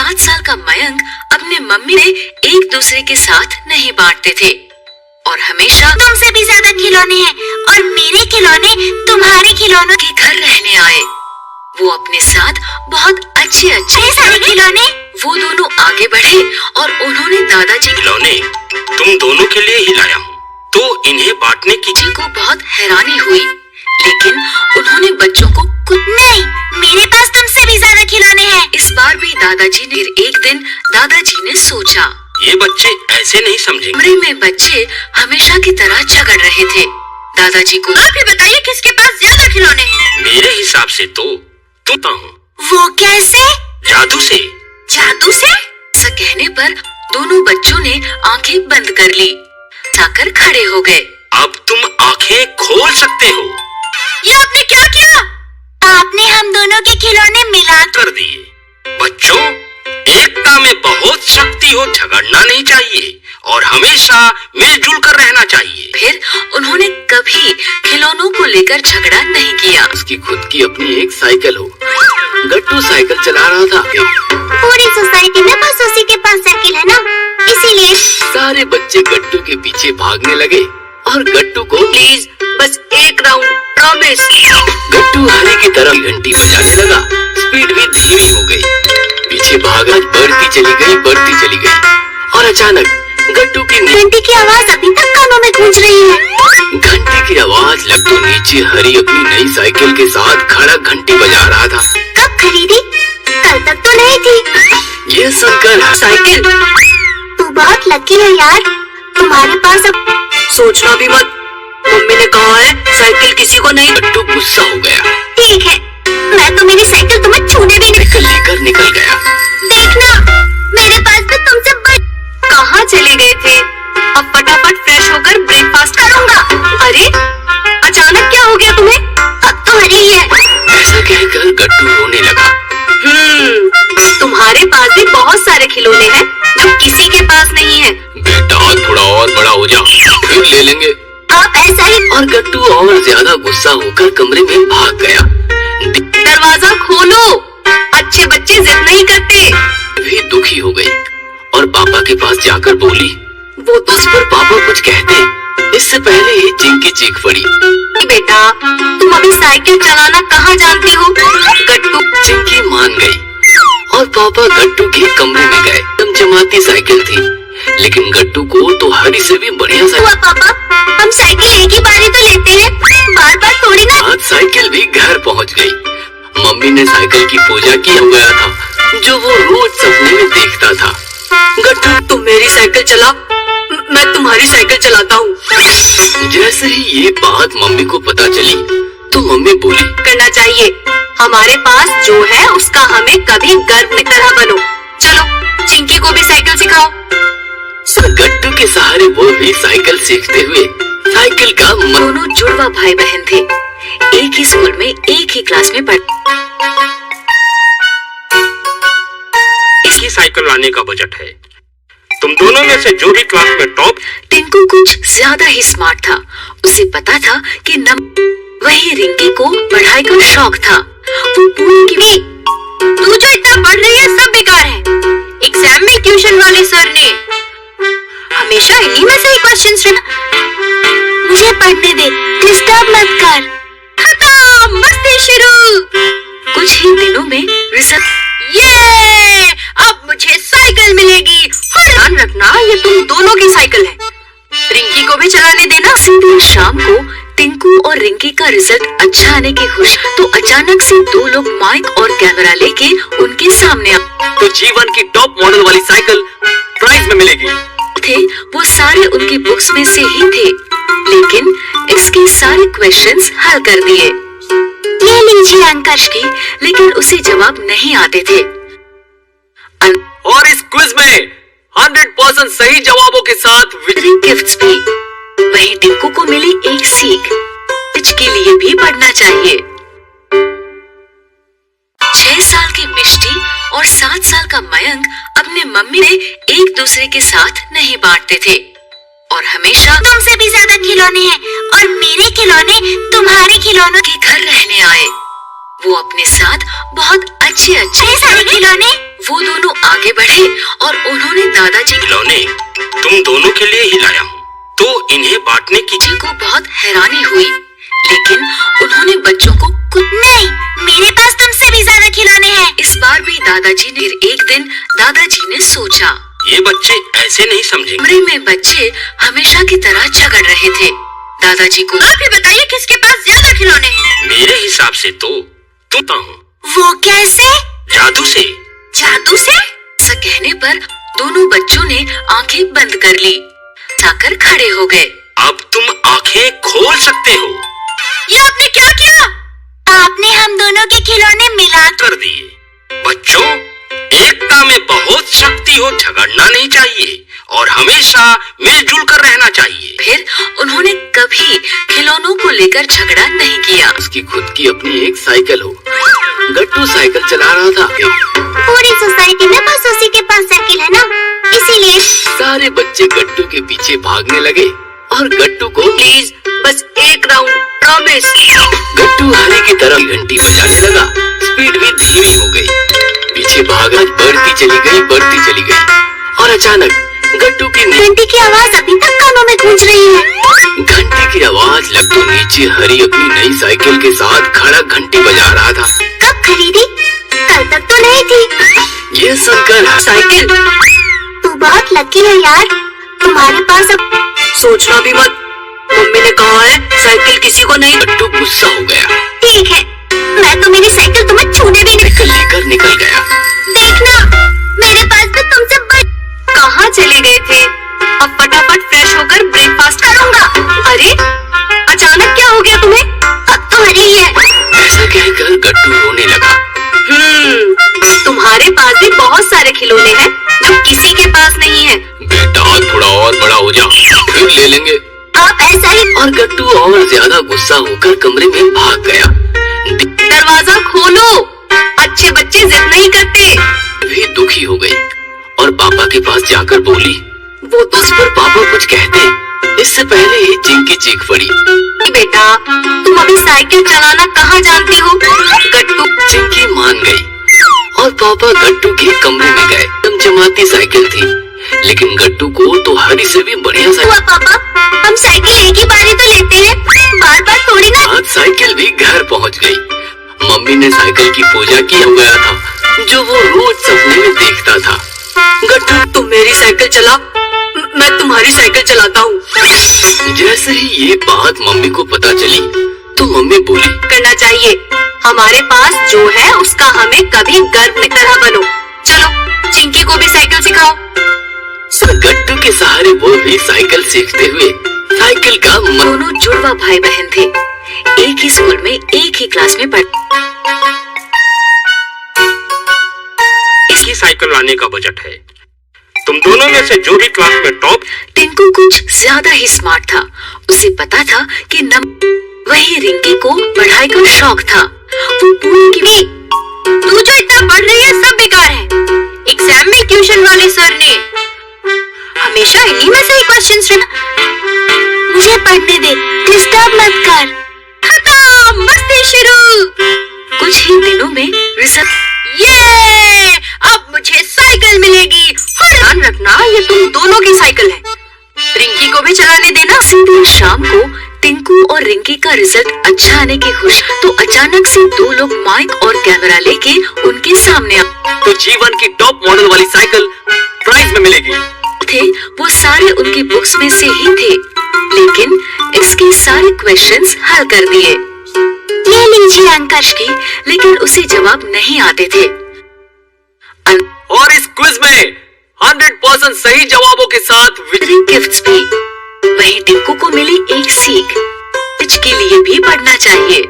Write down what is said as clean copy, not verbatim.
7 साल का मयंक अपने मम्मी ने एक दूसरे के साथ नहीं बांटते थे और हमेशा तुमसे भी ज्यादा खिलौने हैं और मेरे खिलौने तुम्हारे खिलौनों के घर रहने आए। वो अपने साथ बहुत अच्छे सारे खिलौने। वो दोनों आगे बढ़े और उन्होंने दादाजी खिलौने तुम दोनों के लिए ही लाया हूँ, तो इन्हें बांटने की जी को बहुत हैरानी हुई, लेकिन उन्होंने बच्चों को नहीं, मेरे पास तुमसे भी ज्यादा खिलौने हैं। इस बार भी दादाजी ने एक दिन दादाजी ने सोचा, ये बच्चे ऐसे नहीं समझेंगे। कमरे में बच्चे हमेशा की तरह झगड़ रहे थे। दादाजी को आप ही बताइए किसके पास ज्यादा खिलौने हैं? मेरे हिसाब से तो तुम हूँ। वो कैसे? जादू से। जादू से? ऐसा कहने पर दोनों बच्चों ने आंखें बंद कर ली, जाकर खड़े हो गए। अब तुम आंखें खोल सकते हो। ये आपने क्या किया? आपने हम दोनों के खिलौने मिला कर दिए। बच्चों, एकता में बहुत शक्ति हो, झगड़ना नहीं चाहिए और हमेशा मिलजुल कर रहना चाहिए। फिर उन्होंने कभी खिलौनों को लेकर झगड़ा नहीं किया। उसकी खुद की अपनी एक साइकिल हो। गट्टू साइकिल चला रहा था। पूरी सोसाइटी में बस उसी के पास साइकिल है ना, इसीलिए सारे बच्चे गट्टू के पीछे भागने लगे और गट्टू को प्लीज बस एक राउंड, प्रॉमिस। गट्टू हरी की तरफ घंटी बजाने लगा। स्पीड भी धीमी हो गई। पीछे भागा बढ़ती चली गई और अचानक गट्टू की घंटी की आवाज अभी तक कानों में गूंज रही है। घंटी की आवाज लगते नीचे हरी अपनी नई साइकिल के साथ खड़ा घंटी बजा रहा था। कब खरीदी? कल तक तो नहीं थी। ये सुनकर साइकिल, तू बहुत लकी है यार, तुम्हारे पास अब सोचना भी मत, मम्मी ने कहा है साइकिल किसी को नहीं। गट्टू गुस्सा हो गया। ठीक है, मैं तो मेरी साइकिल तुम्हें छूने भी नहीं। साइकिल लेकर निकल गया। देखना, मेरे पास तो तुमसे कहाँ चले गए थे? अब फटाफट फ्रेश होकर ब्रेकफास्ट करूँगा। अरे अचानक क्या हो गया तुम्हें? अब तो हरी है। ऐसा कहकर गट्टू रोने लगा। तुम्हारे पास भी बहुत सारे खिलौने हैं जो किसी के पास नहीं है। बेटा थोड़ा और बड़ा हो जा, फिर ले लेंगे। आप ऐसा ही। और गट्टू और ज्यादा गुस्सा होकर कमरे में भाग गया। दरवाजा खोलो, अच्छे बच्चे जिद नहीं करते। भी दुखी हो गई और पापा के पास जाकर बोली। वो तो उस पर पापा कुछ कहते इससे पहले ही चिंकी चीख पड़ी। बेटा तुम अभी साइकिल चलाना कहाँ जानती हो? गट्टू। चिंकी मान गई और पापा गट्टू के कमरे में गए। चमचमाती साइकिल थी, लेकिन गट्टू को तो हरी से भी बढ़िया साइकिल। पापा, हम साइकिल एक ही बारी तो लेते हैं, बार बार थोड़ी ना। आज साइकिल भी घर पहुंच गई। मम्मी ने साइकिल की पूजा की हो गया था, जो वो रोज सपने में देखता था। गट्टू तुम मेरी साइकिल चला, मैं तुम्हारी साइकिल चलाता हूँ। जैसे ही ये बात मम्मी को पता चली तो मम्मी बोली, करना चाहिए, हमारे पास जो है उसका हमें कभी गर्व की तरह बनो। चलो चिंकी को भी साइकिल सिखाओ। गट्टू के सहारे वो भी साइकिल सीखते हुए साइकिल का दोनों जुड़वा भाई बहन थे, एक ही स्कूल में एक ही क्लास में पढ़। इसी साइकिल लाने का बजट है। तुम दोनों में से जो भी क्लास में टॉप। टिंकू कुछ ज्यादा ही स्मार्ट था। उसे पता था कि वही रिंकी को पढ़ाई का शौक था। वो पूरी की तू जो इतना पढ़ रही है सब बेकार है। एग्जाम में ट्यूशन वाले सर ने हमेशा इन्हीं में से ही क्वेश्चंस मुझे पढ़ने दे, डिस्टर्ब मत कर। खत्म, मस्ती शुरू। कुछ ही दिनों में रिजल्ट। ये अब मुझे साइकिल मिलेगी। ध्यान रखना, ये तुम दोनों की साइकिल है, रिंकी को भी चलाने देना। उसी दिन शाम को टिंकू और रिंकी का रिजल्ट अच्छा आने की खुशी तो अचानक से दो लोग माइक और कैमरा लेके उनके सामने आ। तो जीवन की टॉप मॉडल वाली साइकिल प्राइज में मिलेगी। थे वो सारे उनकी बुक्स में से ही थे, लेकिन इसके सारे क्वेश्चंस हल कर दिए। ये लीजिए अंकल की, लेकिन उसे जवाब नहीं आते थे। और इस क्विज में 100% सही जवाबों के साथ गिफ्ट्स भी। वहीं टिंकू को मिली एक सीख, के लिए भी पढ़ना चाहिए। 6 साल की मिष्टी और 7 साल का मयंक अपने मम्मी ने एक दूसरे के साथ नहीं बांटते थे और हमेशा तुमसे भी ज्यादा खिलौने हैं और मेरे खिलौने तुम्हारे खिलौनों के घर रहने आए। वो अपने साथ बहुत अच्छे सारे खिलौने। वो दोनों आगे आगे बढ़े और उन्होंने दादाजी खिलौने तुम दोनों के लिए ही लाया हूँ, तो इन्हें बांटने की को बहुत हैरानी हुई, लेकिन उन्होंने बच्चों को कुछ नहीं, मेरे पास तुमसे भी ज्यादा खिलौने हैं। इस बार भी दादाजी ने एक दिन दादाजी ने सोचा, ये बच्चे ऐसे नहीं समझेंगे। कमरे में बच्चे हमेशा की तरह झगड़ रहे थे। दादाजी को आप ही बताइए किसके पास ज्यादा खिलौने हैं? मेरे हिसाब से तो तुम हूँ। वो कैसे? जादू से। जादू से? ऐसा कहने पर दोनों बच्चों ने आंखें बंद कर ली, जाकर खड़े हो गए। अब तुम आंखें खोल सकते हो। ये आपने क्या किया? आपने हम दोनों के खिलौने मिला कर दिए। बच्चों, एकता में बहुत शक्ति हो, झगड़ना नहीं चाहिए और हमेशा मिलजुल कर रहना चाहिए। फिर उन्होंने कभी खिलौनों को लेकर झगड़ा नहीं किया। उसकी खुद की अपनी एक साइकिल हो। गट्टू साइकिल चला रहा था। पूरी सोसाइटी में बस उसी के पास साइकिल है ना, इसीलिए सारे बच्चे गट्टू के पीछे भागने लगे और गट्टू को प्लीज बस एक राउंड, प्रॉमिस। गट्टू हारे की तरफ घंटी बजाने लगा। स्पीड भी धीमी हो गई। पीछे भागना बढ़ती चली गई और अचानक गट्टू की घंटी की आवाज अभी तक कानों में गूंज रही है। घंटी की आवाज लगभग नीचे हरी अपनी नई साइकिल के साथ खड़ा घंटी बजा रहा था। कब खरीदी? कल तक तो नहीं थी। ये सुनकर साइकिल, तू बहुत लकी है यार, तुम्हारे पास अब सोचना भी मत, मम्मी ने कहा है साइकिल किसी को नहीं। गट्टू गुस्सा हो गया। ठीक है, मैं तो मेरी साइकिल तुम्हें छूने भी नहीं। साइकिल लेकर निकल गया। देखना, मेरे पास भी तुमसे कहाँ चले गए थे? अब फटाफट फ्रेश होकर ब्रेकफास्ट करूँगा। अरे अचानक क्या हो गया तुम्हें? अब तो हरी है। ऐसा कहकर गट्टू रोने लगा। तुम्हारे पास भी बहुत सारे खिलौने हैं जो किसी के पास नहीं है। बेटा थोड़ा और बड़ा हो जा, फिर ले लेंगे। आप ऐसा ही। और गट्टू और ज्यादा गुस्सा होकर कमरे में भाग गया। दरवाजा खोलो, अच्छे बच्चे जिद नहीं करते। भी दुखी हो गई और पापा के पास जाकर बोली। वो तो उस पर पापा कुछ कहते इससे पहले ही चिंकी चीख पड़ी। बेटा तुम अभी साइकिल चलाना कहाँ जानती हो? गट्टू चिंकी मान गई और पापा गट्टू के कमरे में गए। चमचमाती साइकिल थी, लेकिन गट्टू को तो हरी से भी बढ़िया हुआ पापा, हम साइकिल एक ही बारी तो लेते हैं, बार बार थोड़ी ना। आज साइकिल भी घर पहुंच गई। मम्मी ने साइकिल की पूजा किया हुआ था जो वो रोज सपने में देखता था। गट्टू तुम मेरी साइकिल चला, मैं तुम्हारी साइकिल चलाता हूँ। जैसे ही ये बात मम्मी को पता चली तो मम्मी बोली, करना चाहिए, हमारे पास जो है उसका हमें कभी गर्व की तरह बनो। चलो चिंकी को भी साइकिल सिखाओ। गट्टू के सहारे वो भी साइकिल सीखते हुए साइकिल का दोनों जुड़वा भाई बहन थे, एक ही स्कूल में एक ही क्लास में पढ़ते। इसी साइकिल लाने का बजट है। तुम दोनों में से जो भी क्लास में टॉप। टिंकू कुछ ज्यादा ही स्मार्ट था। उसे पता था कि वही रिंकी को पढ़ाई का शौक था। वो पूरी तू जो इतना पढ़ रही है सब बेकार है। एग्जाम में ट्यूशन वाले सर ने हमेशा इन्हीं में से ही क्वेश्चंस मुझे पढ़ने दे, डिस्टर्ब मत कर। खत्म, मस्ती शुरू। कुछ ही दिनों में रिजल्ट। ये अब मुझे साइकिल मिलेगी। ध्यान रखना ये तुम दोनों की साइकिल है, रिंकी को भी चलाने देना। उसी दिन शाम को टिंकू और रिंकी का रिजल्ट अच्छा आने की खुशी तो अचानक से दो लोग माइक और कैमरा लेके उनके सामने तो जीवन की टॉप मॉडल वाली साइकिल प्राइज में मिलेगी। थे वो सारे उनकी बुक्स में से ही थे, लेकिन इसके सारे क्वेश्चंस हल कर दिए। ये लीजिए अंकल की, लेकिन उसे जवाब नहीं आते थे। और इस क्विज में 100% सही जवाबों के साथ गिफ्ट्स भी। वहीं टिंकू को मिली एक सीख, के लिए भी पढ़ना चाहिए।